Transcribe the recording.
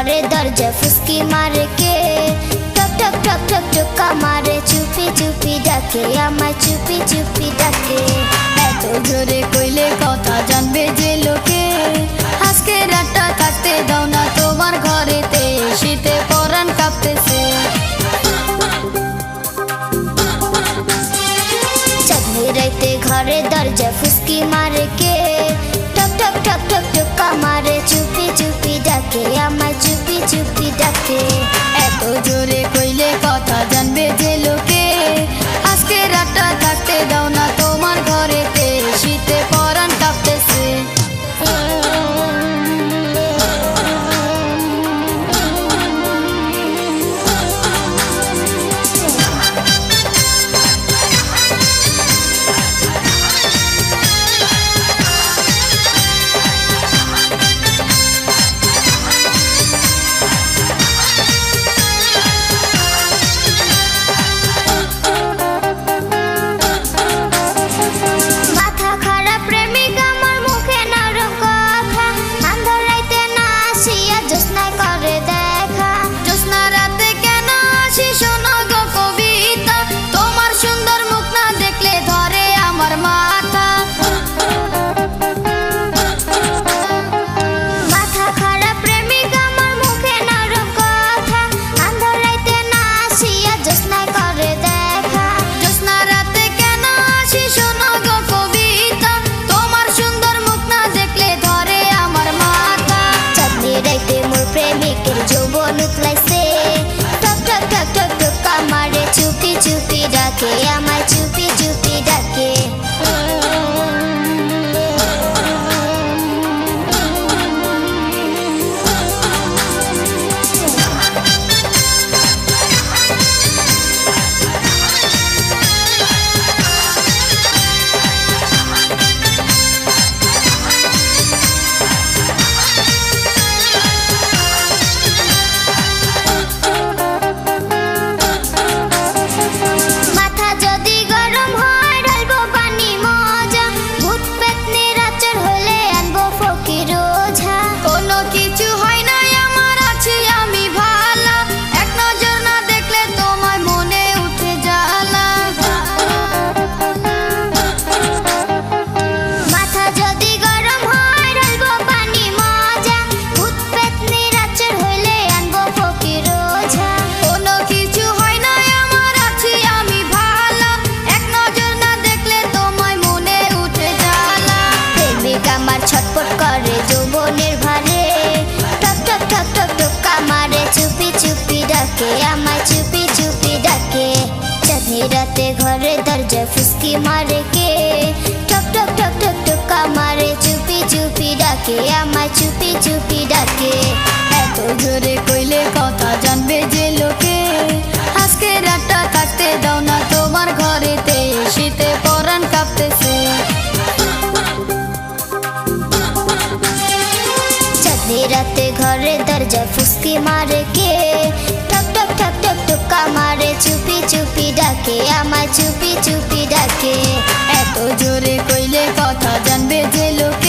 ঘরে দরজা ফুসকি মারে কে, টক টক টক টক টোকা মারে, চুপি চুপি ডাকে আমায়, চুপি চুপি ডাকে। এত জোরে কইলে কথা জানবে যে লোকে, আজকে রাতটা থাকতে দাও না তোমার ঘরেতে, শীতে পরাণ কাঁপতেছে। চাঁদনি রাইতে ঘরে দরজা ফুসকি মারে কে, টক টক টক টক টোকা মারে, চুপি চুপি ডাকে আমায়, চুপি চুপি ডাকে। এত জোরে কইলে কথা জানবে যে লোকে, আজকে রাতটা থাকতে দাও না তোমার ঘরেতে, শীতে পরাণ কাঁপতেছে। চুপি চুপি ডাকে আমায়, চুপি চুপি ডাকে। ছটপট করে যৌবনের ভারে, টক টক টক টক টোকা মারে, চুপি চুপি ডাকে আমায়, চুপি চুপি ডাকে। চাঁদনি রাতে ঘরে দরজা ফুসকি মারে কে, টক টক টক টক টোকা মারে, চুপি চুপি ডাকে আমায়, চুপি চুপি ডাকে। এত জোরে কইলে কথা জানবে যে লোকে, আজকে রাতটা থাকতে দাও না তোমার ঘরেতে, শীতে পরাণ কাঁপতেছে। রাতে ঘরে দরজা ফুসকি মারে কে, টক টক টক টক টোকা মারে, চুপি চুপি ডাকে আমায়, চুপি চুপি ডাকে। এত জোরে কইলে কথা জানবে যে লোকে,